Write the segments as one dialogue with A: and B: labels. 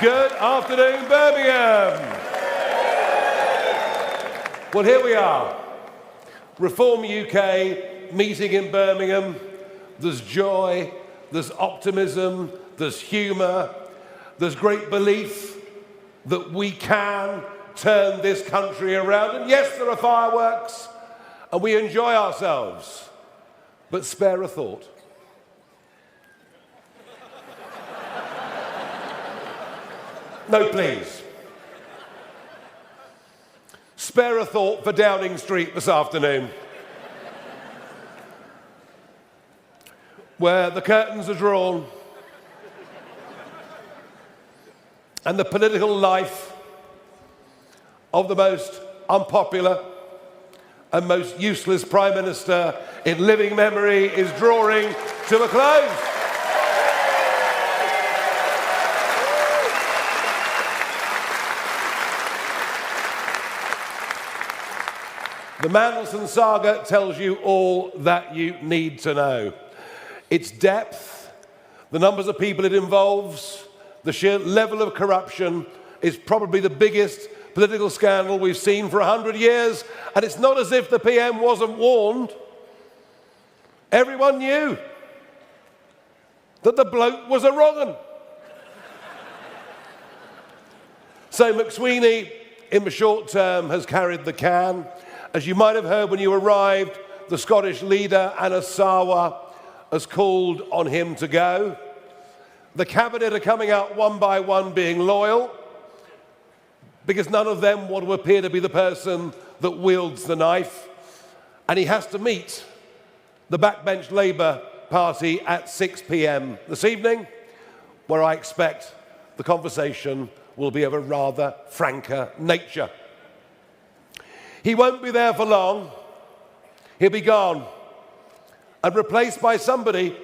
A: Good afternoon, Birmingham. Well, here we are. Reform UK meeting in Birmingham. There's joy, there's optimism, there's humour, there's great belief that we can turn this country around. And yes, there are fireworks, and we enjoy ourselves. But spare a thought. No, please. Spare a thought for Downing Street this afternoon, where the curtains are drawn and the political life of the most unpopular and most useless Prime Minister in living memory is drawing to a close. The Mandelson saga tells you all that you need to know. Its depth, the numbers of people it involves, the sheer level of corruption is probably the biggest political scandal we've seen for 100 years. And it's not as if the PM wasn't warned. Everyone knew that the bloke was a wrong 'un. So McSweeney, in the short term, has carried the can. As you might have heard when you arrived, the Scottish leader, Anna Sarwar, has called on him to go. The cabinet are coming out one by one being loyal, because none of them want to appear to be the person that wields the knife. And he has to meet the backbench Labour Party at 6 p.m. this evening, where I expect the conversation will be of a rather franker nature. He won't be there for long. He'll be gone and replaced by somebody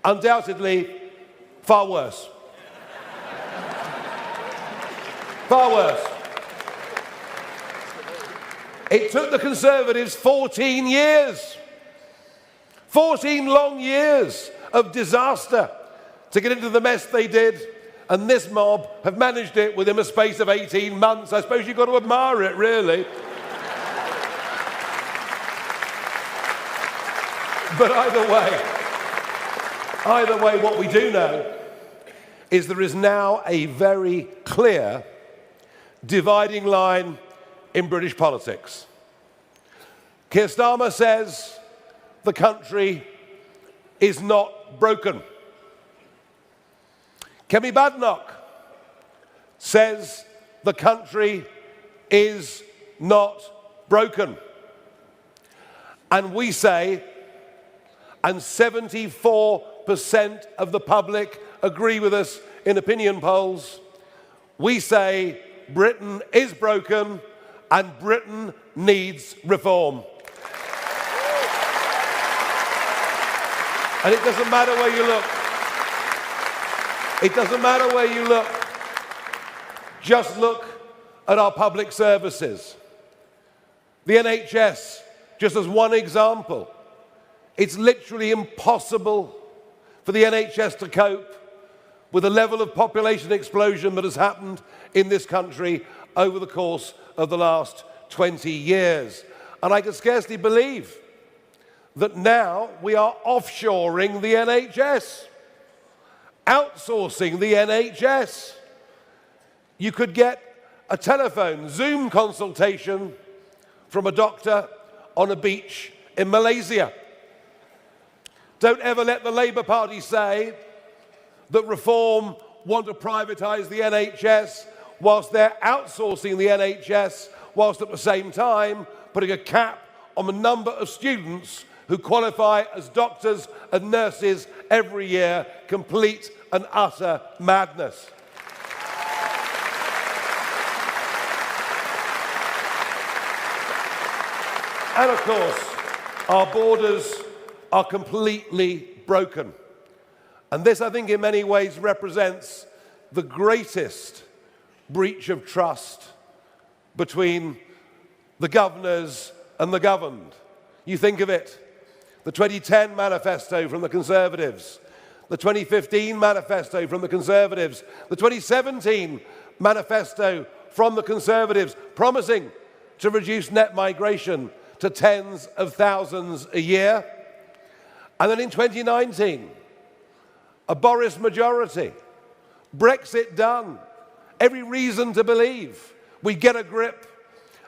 A: undoubtedly far worse. Far worse. It took the Conservatives 14 years, 14 long years of disaster to get into the mess they did, and this mob have managed it within a space of 18 months. I suppose you've got to admire it, really. But either way, what we do know is there is now a very clear dividing line in British politics. Keir Starmer says the country is not broken. Kemi Badenoch says the country is not broken. And we say, and 74% of the public agree with us in opinion polls, we say Britain is broken and Britain needs reform. And it doesn't matter where you look. It doesn't matter where you look. Just look at our public services. The NHS, just as one example. It's literally impossible for the NHS to cope with the level of population explosion that has happened in this country over the course of the last 20 years. And I can scarcely believe that now we are offshoring the NHS, outsourcing the NHS. You could get a telephone Zoom consultation from a doctor on a beach in Malaysia. Don't ever let the Labour Party say that Reform want to privatise the NHS whilst they're outsourcing the NHS, whilst at the same time putting a cap on the number of students who qualify as doctors and nurses every year. Complete and utter madness. And of course, our borders are completely broken. And this, I think, in many ways represents the greatest breach of trust between the governors and the governed. You think of it, the 2010 manifesto from the Conservatives, the 2015 manifesto from the Conservatives, the 2017 manifesto from the Conservatives, promising to reduce net migration to tens of thousands a year. And then in 2019, a Boris majority, Brexit done, every reason to believe we'd get a grip.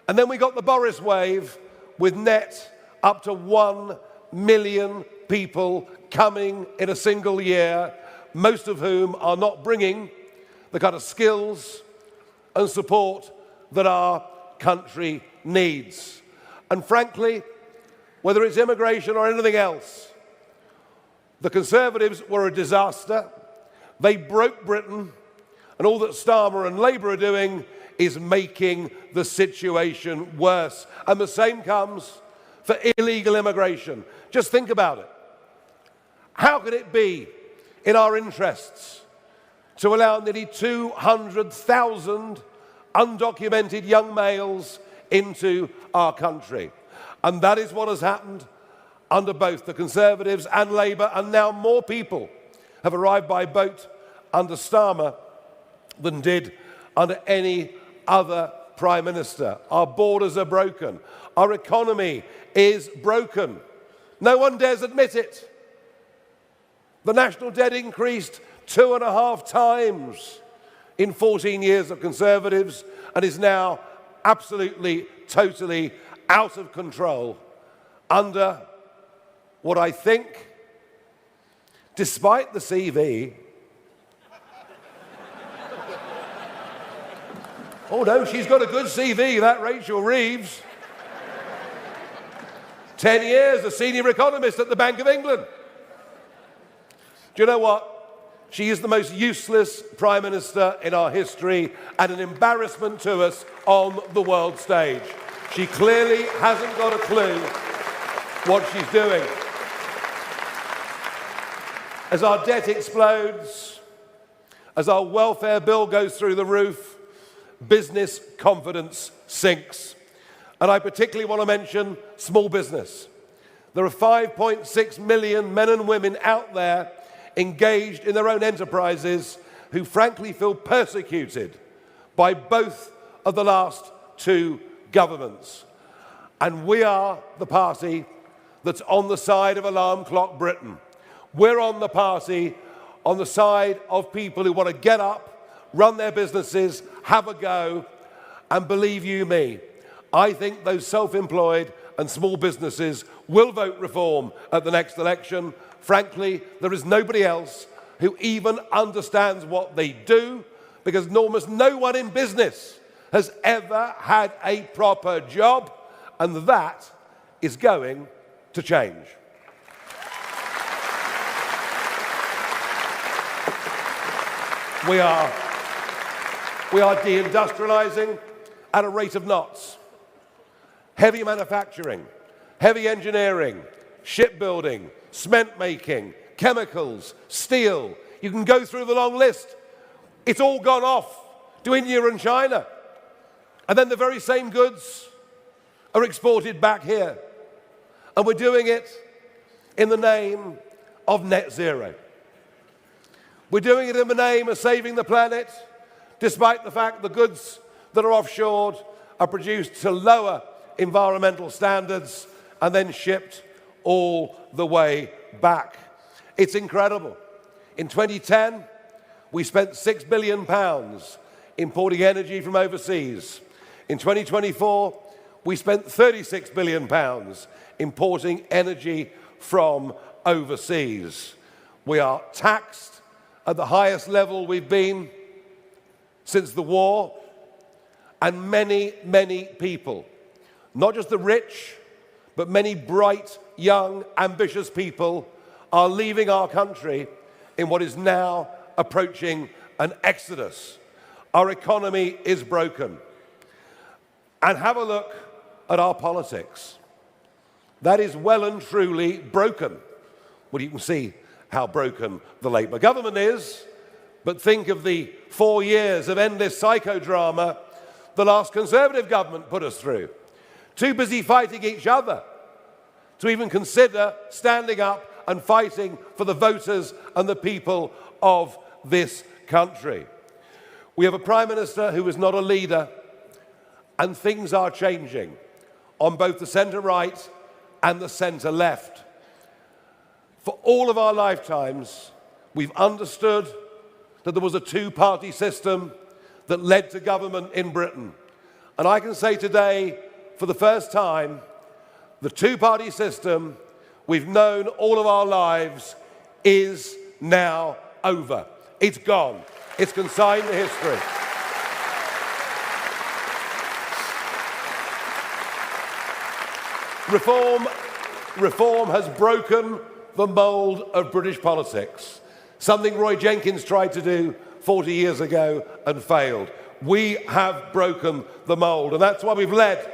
A: And then we got the Boris wave with net up to 1 million people coming in a single year, most of whom are not bringing the kind of skills and support that our country needs. And frankly, whether it's immigration or anything else, the Conservatives were a disaster. They broke Britain, and all that Starmer and Labour are doing is making the situation worse. And the same comes for illegal immigration. Just think about it. How could it be in our interests to allow nearly 200,000 undocumented young males into our country? And that is what has happened under both the Conservatives and Labour, and now more people have arrived by boat under Starmer than did under any other Prime Minister. Our borders are broken. Our economy is broken. No one dares admit it. The national debt increased 2.5 times in 14 years of Conservatives and is now absolutely, totally out of control under what I think, despite the CV, oh no, she's got a good CV, that Rachel Reeves. 10 years, a senior economist at the Bank of England. Do you know what? She is the most useless Prime Minister in our history and an embarrassment to us on the world stage. She clearly hasn't got a clue what she's doing. As our debt explodes, as our welfare bill goes through the roof, business confidence sinks. And I particularly want to mention small business. There are 5.6 million men and women out there engaged in their own enterprises who frankly feel persecuted by both of the last two governments. And we are the party that's on the side of Alarm Clock Britain. We're on the party on the side of people who want to get up, run their businesses, have a go, and believe you me, I think those self-employed and small businesses will vote reform at the next election. Frankly, there is nobody else who even understands what they do, because almost no one in business has ever had a proper job, and that is going to change. We are deindustrializing at a rate of knots. Heavy manufacturing, heavy engineering, shipbuilding, cement making, chemicals, steel. You can go through the long list. It's all gone off to India and China. And then the very same goods are exported back here. And we're doing it in the name of net zero. We're doing it in the name of saving the planet, despite the fact the goods that are offshored are produced to lower environmental standards and then shipped all the way back. It's incredible. In 2010, we spent £6 billion importing energy from overseas. In 2024, we spent £36 billion importing energy from overseas. We are taxed at the highest level we've been since the war, and many, many people, not just the rich, but many bright, young, ambitious people are leaving our country in what is now approaching an exodus. Our economy is broken. And have a look at our politics. That is well and truly broken. Well, you can see how broken the Labour government is, but think of the 4 years of endless psychodrama the last Conservative government put us through. Too busy fighting each other to even consider standing up and fighting for the voters and the people of this country. We have a Prime Minister who is not a leader, and things are changing on both the centre-right and the centre-left. For all of our lifetimes, we've understood that there was a two-party system that led to government in Britain. And I can say today, for the first time, the two-party system we've known all of our lives is now over. It's gone. It's consigned to history. Reform has broken the mould of British politics, something Roy Jenkins tried to do 40 years ago and failed. We have broken the mould, and that's why we've led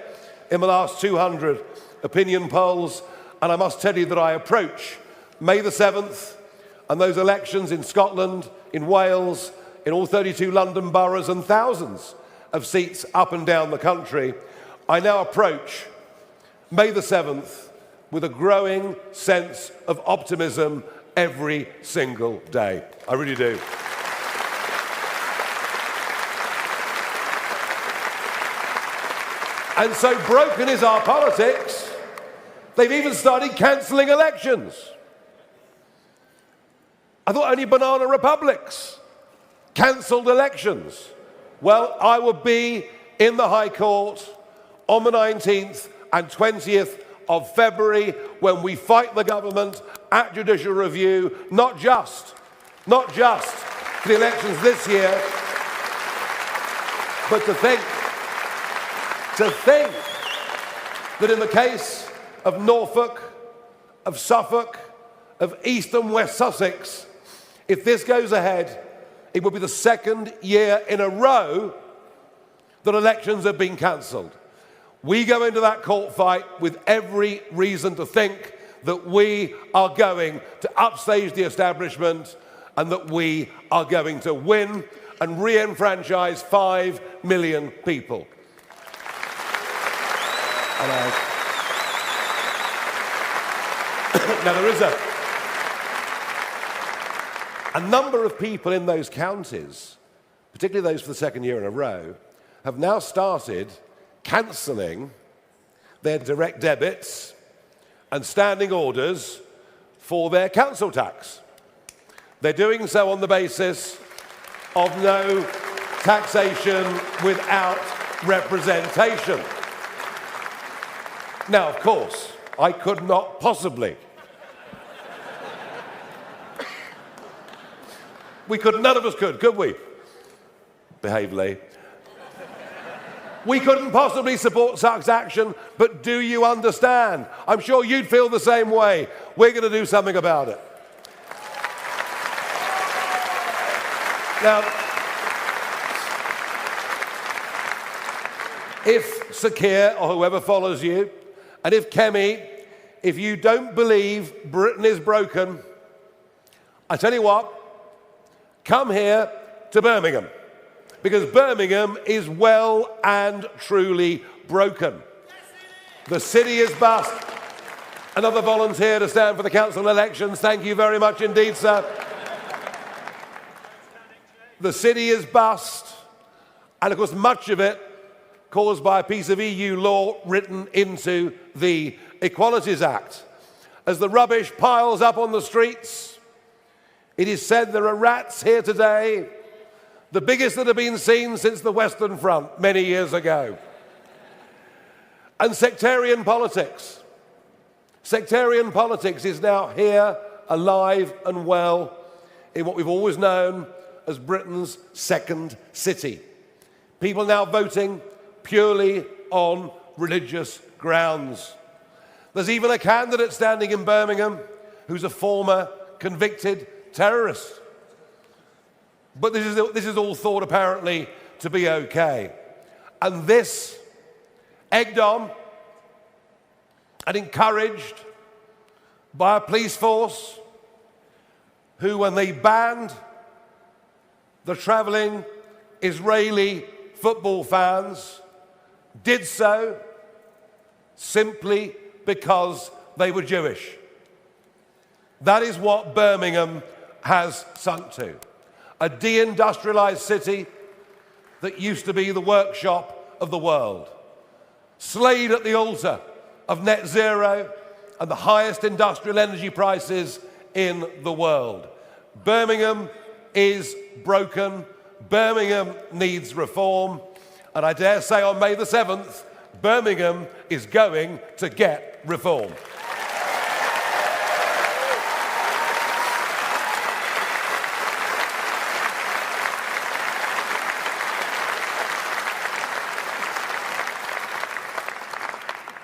A: in the last 200 opinion polls. And I must tell you that I approach May the 7th and those elections in Scotland, in Wales, in all 32 London boroughs and thousands of seats up and down the country. I now approach May the 7th with a growing sense of optimism every single day. I really do. And so broken is our politics, they've even started cancelling elections. I thought only banana republics cancelled elections. Well, I will be in the High Court on the 19th and 20th of February when we fight the government at judicial review, not just for the elections this year, but to think that in the case of Norfolk, of Suffolk, of East and West Sussex, if this goes ahead, it will be the second year in a row that elections have been cancelled. We go into that court fight with every reason to think that we are going to upstage the establishment and that we are going to win and re-enfranchise 5 million people. Now, there is a number of people in those counties, particularly those for the second year in a row, have now started cancelling their direct debits and standing orders for their council tax. They're doing so on the basis of no taxation without representation. Now, of course, I could not possibly. None of us could we? Behave, Lee. We couldn't possibly support such action, but do you understand? I'm sure you'd feel the same way. We're going to do something about it. Now, if Sir Keir or whoever follows you, and if Kemi, if you don't believe Britain is broken, I tell you what, come here to Birmingham, because Birmingham is well and truly broken. The city is bust. Another volunteer to stand for the council elections. Thank you very much indeed, sir. The city is bust, and of course much of it caused by a piece of EU law written into the Equalities Act. As the rubbish piles up on the streets, it is said there are rats here today, the biggest that have been seen since the Western Front many years ago. And sectarian politics. Sectarian politics is now here, alive and well, in what we've always known as Britain's second city. People now voting purely on religious grounds. There's even a candidate standing in Birmingham who's a former convicted terrorist. But this is all thought apparently to be okay. And this, egged on and encouraged by a police force who, when they banned the travelling Israeli football fans, did so simply because they were Jewish. That is what Birmingham has sunk to. A deindustrialized city that used to be the workshop of the world. Slayed at the altar of net zero and the highest industrial energy prices in the world. Birmingham is broken. Birmingham needs reform. And I dare say on May the 7th, Birmingham is going to get reform.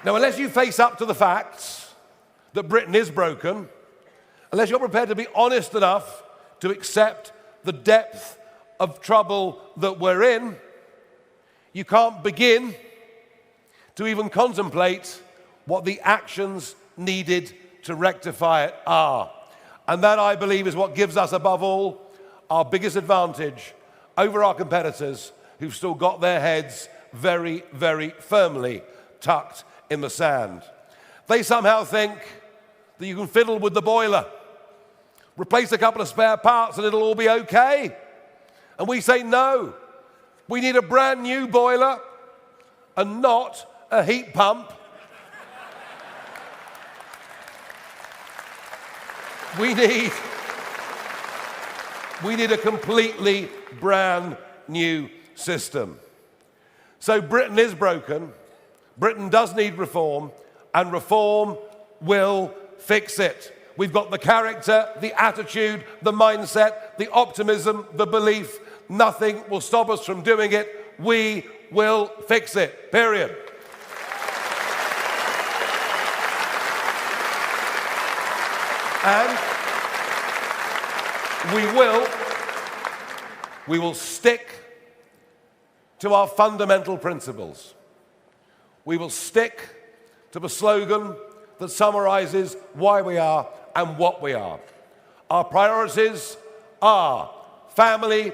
A: Now, unless you face up to the facts that Britain is broken, unless you're prepared to be honest enough to accept the depth of trouble that we're in, you can't begin to even contemplate what the actions needed to rectify it are. And that, I believe, is what gives us, above all, our biggest advantage over our competitors who've still got their heads very, very firmly tucked in the sand. They somehow think that you can fiddle with the boiler, replace a couple of spare parts and it'll all be okay. And we say no. We need a brand new boiler and not a heat pump. We need a completely brand new system. So Britain is broken. Britain does need reform, and reform will fix it. We've got the character, the attitude, the mindset, the optimism, the belief. Nothing will stop us from doing it. We will fix it, period. And we will stick to our fundamental principles. We will stick to the slogan that summarizes why we are and what we are. Our priorities are family,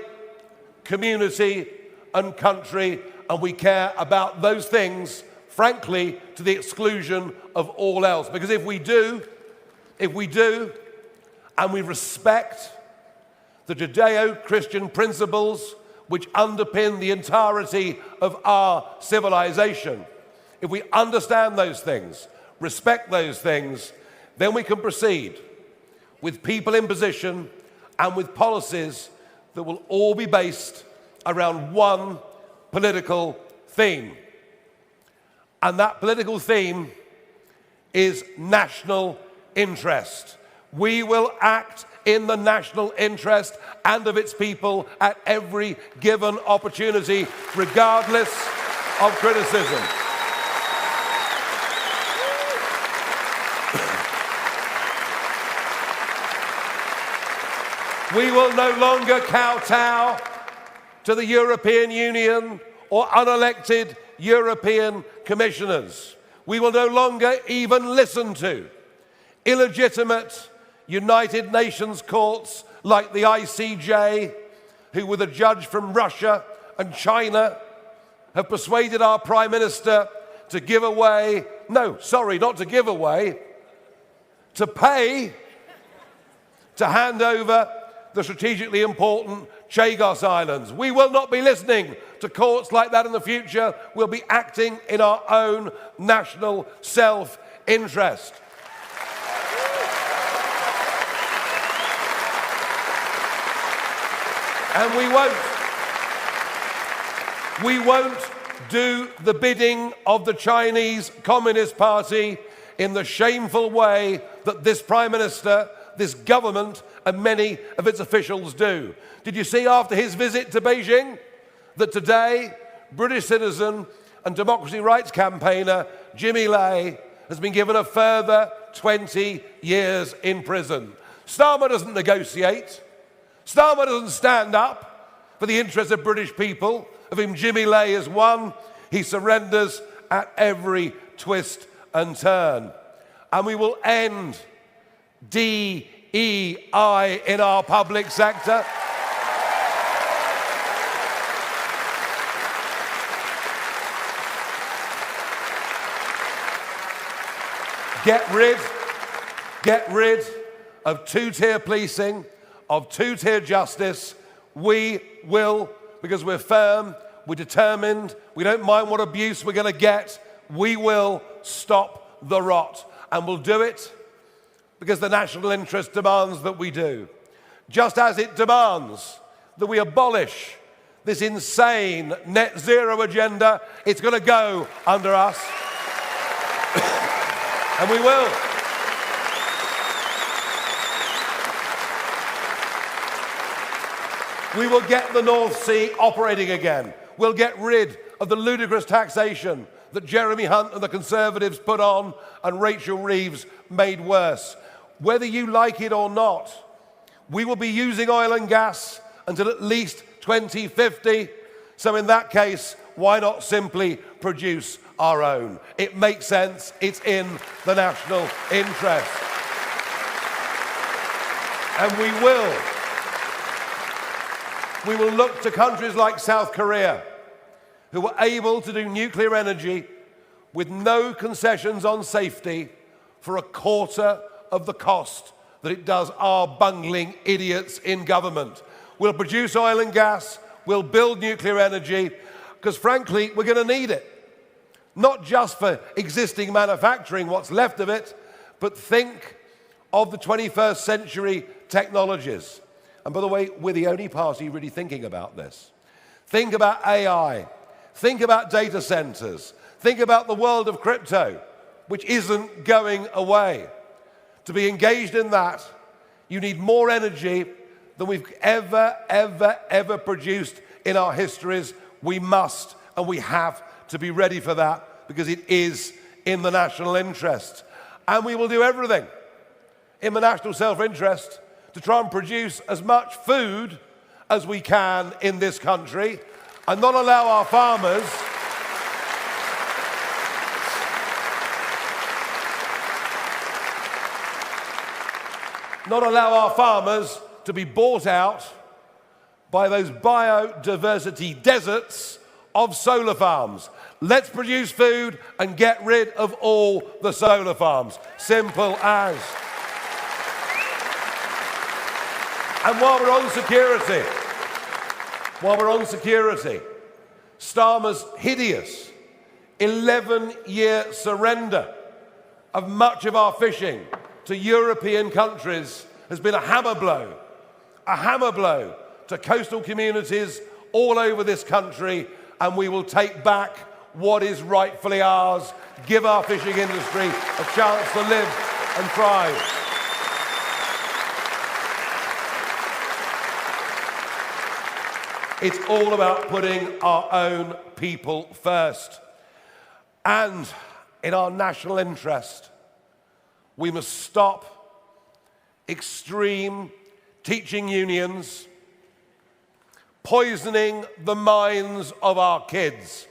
A: community, and country, and we care about those things, frankly, to the exclusion of all else. Because if we do, and we respect the Judeo-Christian principles which underpin the entirety of our civilization, if we understand those things, respect those things, then we can proceed with people in position and with policies that will all be based around one political theme. And that political theme is national interest. We will act in the national interest and of its people at every given opportunity, regardless of criticism. We will no longer kowtow to the European Union or unelected European commissioners. We will no longer even listen to illegitimate United Nations courts like the ICJ, who, with a judge from Russia and China, have persuaded our Prime Minister to give away, to pay to hand over the strategically important Chagos Islands. We will not be listening to courts like that in the future. We'll be acting in our own national self-interest. And we won't do the bidding of the Chinese Communist Party in the shameful way that this Prime Minister, this government, and many of its officials do. Did you see after his visit to Beijing that today British citizen and democracy rights campaigner Jimmy Lai has been given a further 20 years in prison? Starmer doesn't negotiate. Starmer doesn't stand up for the interests of British people, of whom Jimmy Lai is one. He surrenders at every twist and turn. And we will end DEI in our public sector. Get rid of two-tier policing, of two-tier justice. We will, because we're firm, we're determined, we don't mind what abuse we're going to get, we will stop the rot. And we'll do it because the national interest demands that we do. Just as it demands that we abolish this insane net zero agenda, it's going to go under us. And we will. We will get the North Sea operating again. We'll get rid of the ludicrous taxation that Jeremy Hunt and the Conservatives put on and Rachel Reeves made worse. Whether you like it or not, we will be using oil and gas until at least 2050. So in that case, why not simply produce our own? It makes sense. It's in the national interest. And we will look to countries like South Korea, who were able to do nuclear energy with no concessions on safety for a quarter of the cost that it does our bungling idiots in government. We'll produce oil and gas, we'll build nuclear energy, because frankly, we're going to need it. Not just for existing manufacturing, what's left of it, but think of the 21st century technologies. And by the way, we're the only party really thinking about this. Think about AI. Think about data centers. Think about the world of crypto, which isn't going away. To be engaged in that, you need more energy than we've ever produced in our histories. We must and we have to be ready for that because it is in the national interest. And we will do everything in the national self-interest to try and produce as much food as we can in this country and not allow our farmers to be bought out by those biodiversity deserts of solar farms. Let's produce food and get rid of all the solar farms. Simple as. And while we're on security, Starmer's hideous 11-year surrender of much of our fishing to European countries has been a hammer blow to coastal communities all over this country, and we will take back what is rightfully ours, give our fishing industry a chance to live and thrive. It's all about putting our own people first. And in our national interest, we must stop extreme teaching unions poisoning the minds of our kids.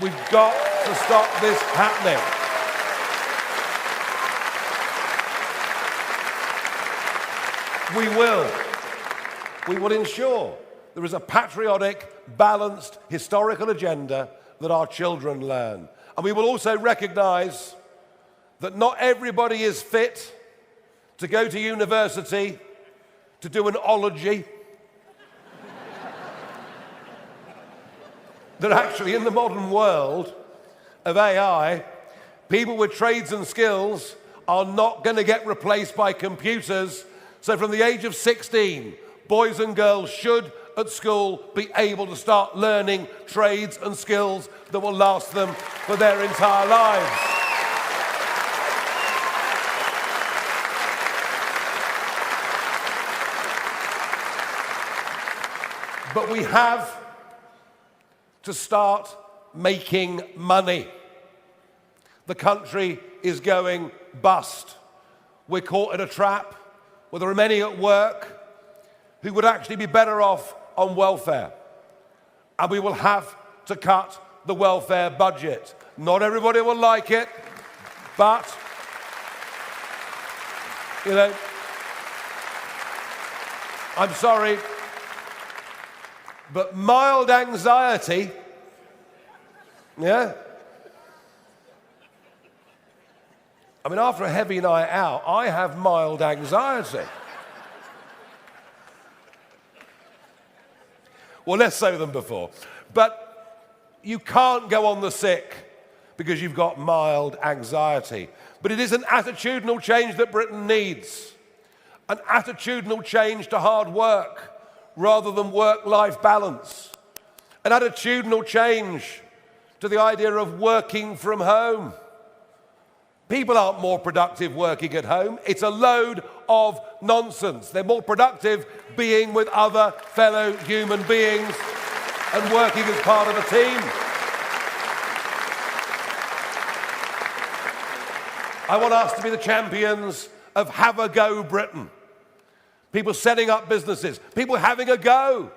A: We've got to stop this happening. We will ensure there is a patriotic, balanced, historical agenda that our children learn. And we will also recognise that not everybody is fit to go to university to do an ology. That actually in the modern world of AI, people with trades and skills are not going to get replaced by computers. So from the age of 16, boys and girls should at school be able to start learning trades and skills that will last them for their entire lives. But we have to start making money. The country is going bust. We're caught in a trap where there are many at work who would actually be better off on welfare. And we will have to cut the welfare budget. Not everybody will like it, but, you know, I'm sorry, but mild anxiety, I mean, after a heavy night out, I have mild anxiety. Well, less so than before. But you can't go on the sick because you've got mild anxiety. But it is an attitudinal change that Britain needs. An attitudinal change to hard work rather than work-life balance. An attitudinal change to the idea of working from home. People aren't more productive working at home. It's a load of nonsense. They're more productive being with other fellow human beings and working as part of a team. I want us to be the champions of have a go Britain. People setting up businesses, people having a go.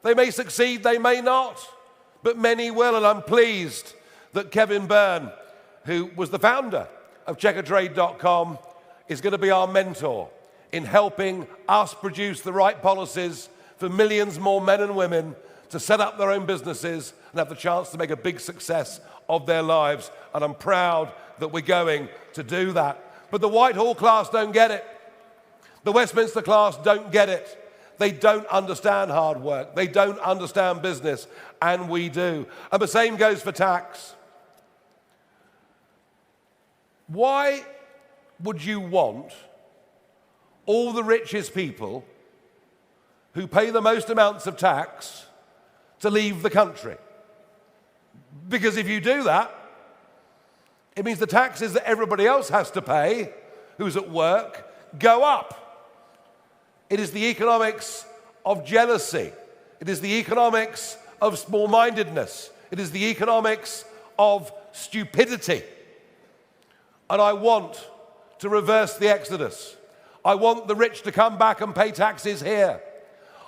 A: They may succeed, they may not, but many will, and I'm pleased that Kevin Byrne, who was the founder of checkertrade.com, is going to be our mentor in helping us produce the right policies for millions more men and women to set up their own businesses and have the chance to make a big success of their lives. And I'm proud that we're going to do that. But the Whitehall class don't get it. The Westminster class don't get it. They don't understand hard work. They don't understand business, and we do. And the same goes for tax. Why would you want all the richest people who pay the most amounts of tax to leave the country? Because if you do that, it means the taxes that everybody else has to pay, who's at work, go up. It is the economics of jealousy. It is the economics of small-mindedness. It is the economics of stupidity. And I want to reverse the exodus. I want the rich to come back and pay taxes here.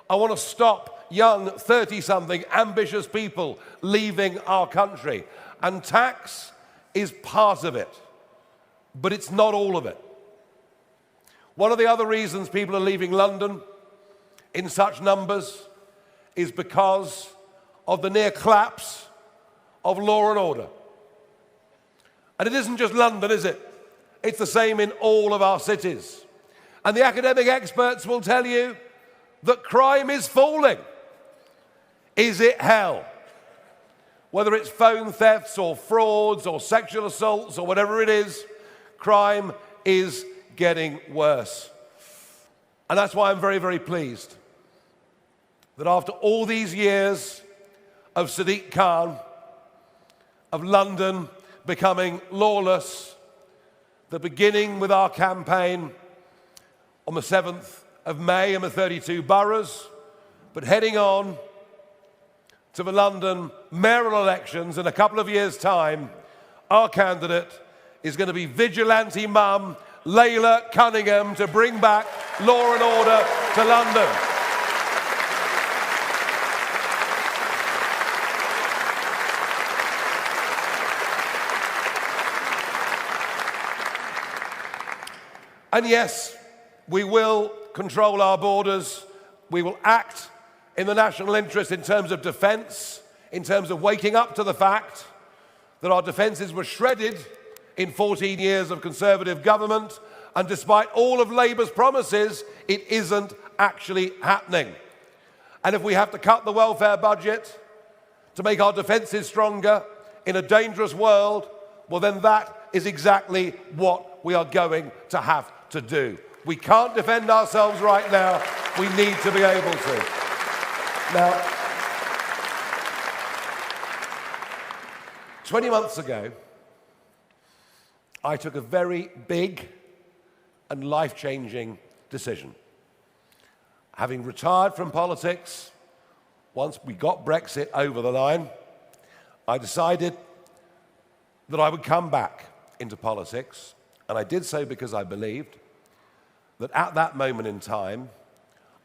A: I want to stop young 30-something ambitious people leaving our country. And tax is part of it, but it's not all of it. One of the other reasons people are leaving London in such numbers is because of the near collapse of law and order. And it isn't just London, is it? It's the same in all of our cities. And the academic experts will tell you that crime is falling. Is it hell? Whether it's phone thefts or frauds or sexual assaults or whatever it is, crime is getting worse. And that's why I'm very, very pleased that after all these years of Sadiq Khan, of London becoming lawless, the beginning with our campaign on the 7th of May in the 32 boroughs, but heading on to the London mayoral elections in a couple of years' time, our candidate is going to be vigilante mum Layla Cunningham to bring back law and order to London. And yes, we will control our borders. We will act in the national interest in terms of defence, in terms of waking up to the fact that our defences were shredded in 14 years of Conservative government, and despite all of Labour's promises, it isn't actually happening. And if we have to cut the welfare budget to make our defences stronger in a dangerous world, well then that is exactly what we are going to have to do. We can't defend ourselves right now. We need to be able to. Now, 20 months ago, I took a very big and life-changing decision. Having retired from politics, once we got Brexit over the line, I decided that I would come back into politics, and I did so because I believed that at that moment in time,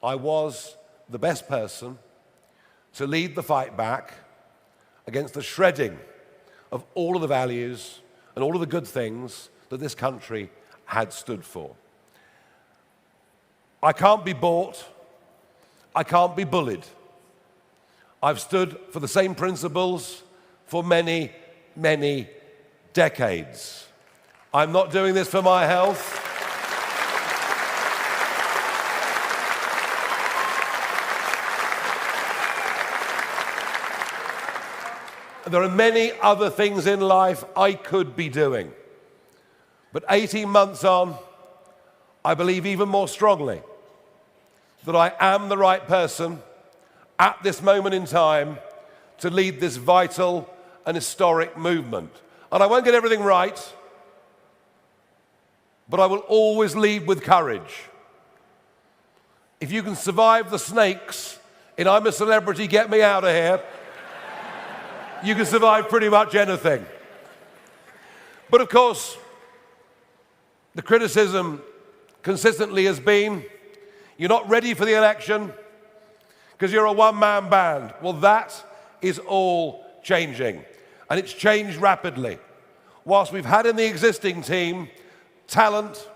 A: I was the best person to lead the fight back against the shredding of all of the values and all of the good things that this country had stood for. I can't be bought. I can't be bullied. I've stood for the same principles for many, many decades. I'm not doing this for my health. There are many other things in life I could be doing. But 18 months on, I believe even more strongly that I am the right person at this moment in time to lead this vital and historic movement. And I won't get everything right, but I will always lead with courage. If you can survive the snakes in I'm a Celebrity, Get Me Out of Here, you can survive pretty much anything. But of course, the criticism consistently has been, you're not ready for the election because you're a one-man band. Well, that is all changing, and it's changed rapidly. Whilst we've had in the existing team talent,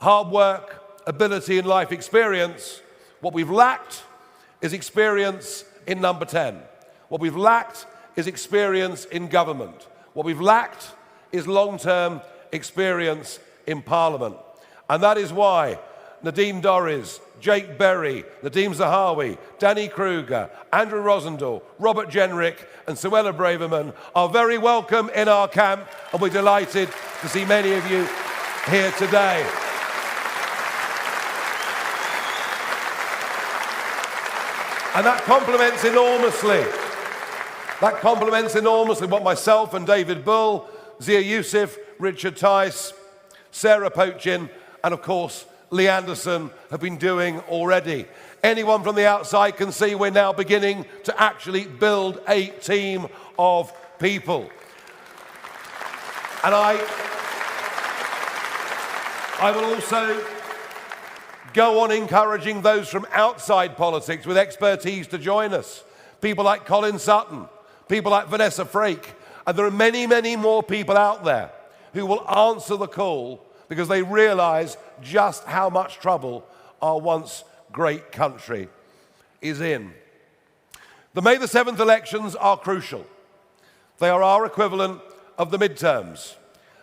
A: hard work, ability, and life experience, what we've lacked is experience in number 10. What we've lacked is experience in government. What we've lacked is long-term experience in Parliament. And that is why Nadine Dorries, Jake Berry, Nadeem Zahawi, Danny Kruger, Andrew Rosendahl, Robert Jenrick and Suella Braverman are very welcome in our camp, and we're delighted to see many of you here today. And that complements enormously. That complements enormously what myself and David Bull, Zia Youssef, Richard Tice, Sarah Pochin, and of course, Lee Anderson have been doing already. Anyone from the outside can see we're now beginning to actually build a team of people. And I will also go on encouraging those from outside politics with expertise to join us. People like Colin Sutton, people like Vanessa Frake, and there are many, many more people out there who will answer the call because they realise just how much trouble our once great country is in. The May the 7th elections are crucial. They are our equivalent of the midterms.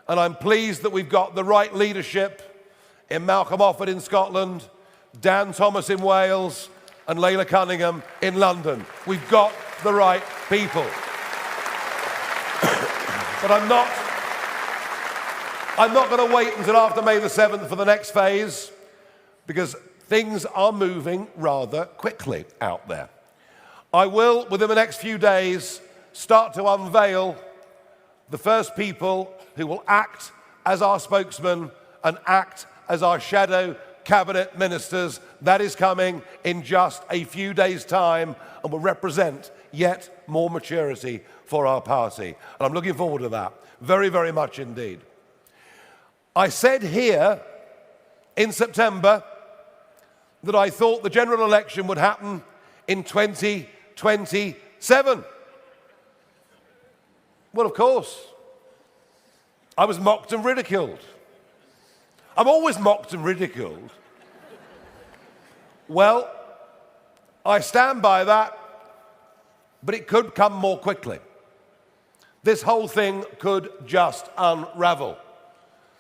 A: And I'm pleased that we've got the right leadership in Malcolm Offord in Scotland, Dan Thomas in Wales, and Layla Cunningham in London. We've got the right people. But I'm not going to wait until after May the 7th for the next phase, because things are moving rather quickly out there. I will, within the next few days, start to unveil the first people who will act as our spokesman and act as our shadow cabinet ministers. That is coming in just a few days' time and will represent yet more maturity for our party. And I'm looking forward to that, very, very much indeed. I said here in September that I thought the general election would happen in 2027. Well, of course, I was mocked and ridiculed. I'm always mocked and ridiculed. Well, I stand by that, but it could come more quickly. This whole thing could just unravel.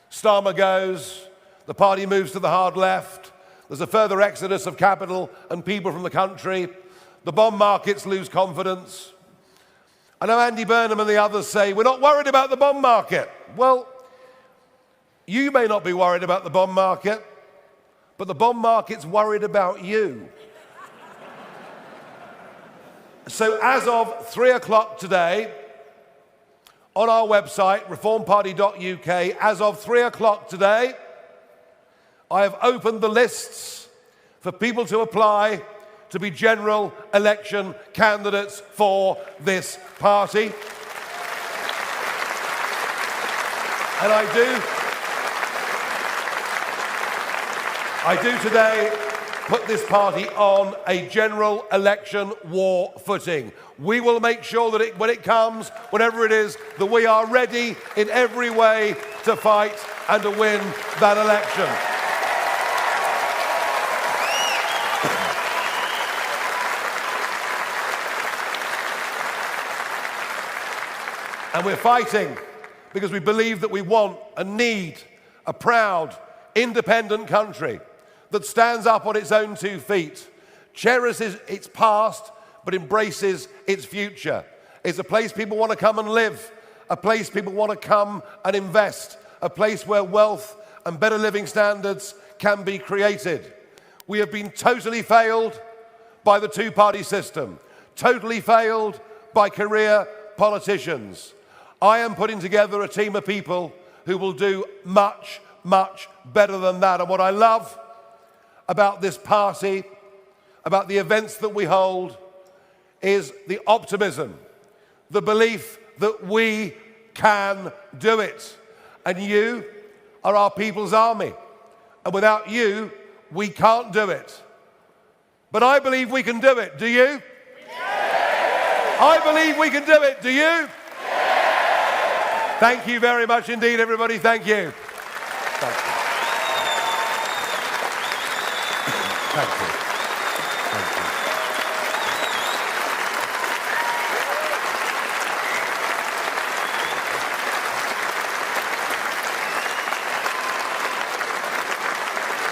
A: Starmer goes, the party moves to the hard left, there's a further exodus of capital and people from the country, the bond markets lose confidence. I know Andy Burnham and the others say, we're not worried about the bond market. Well, you may not be worried about the bond market, but the bond market's worried about you. So as of 3 o'clock today, on our website, reformparty.uk, as of 3 o'clock today, I have opened the lists for people to apply to be general election candidates for this party. And I do today put this party on a general election war footing. We will make sure that when it comes, whenever it is, that we are ready in every way to fight and to win that election. And we're fighting because we believe that we want and need a proud, independent country that stands up on its own 2 feet, cherishes its past, but embraces its future. It's a place people want to come and live, a place people want to come and invest, a place where wealth and better living standards can be created. We have been totally failed by the two-party system, totally failed by career politicians. I am putting together a team of people who will do much, much better than that. And what I love about this party, about the events that we hold, is the optimism, the belief that we can do it. And you are our people's army. And without you, we can't do it. But I believe we can do it. Do you? Yeah. I believe we can do it. Do you? Yeah. Thank you very much indeed, everybody. Thank you. Thank you. Thank you. Thank you.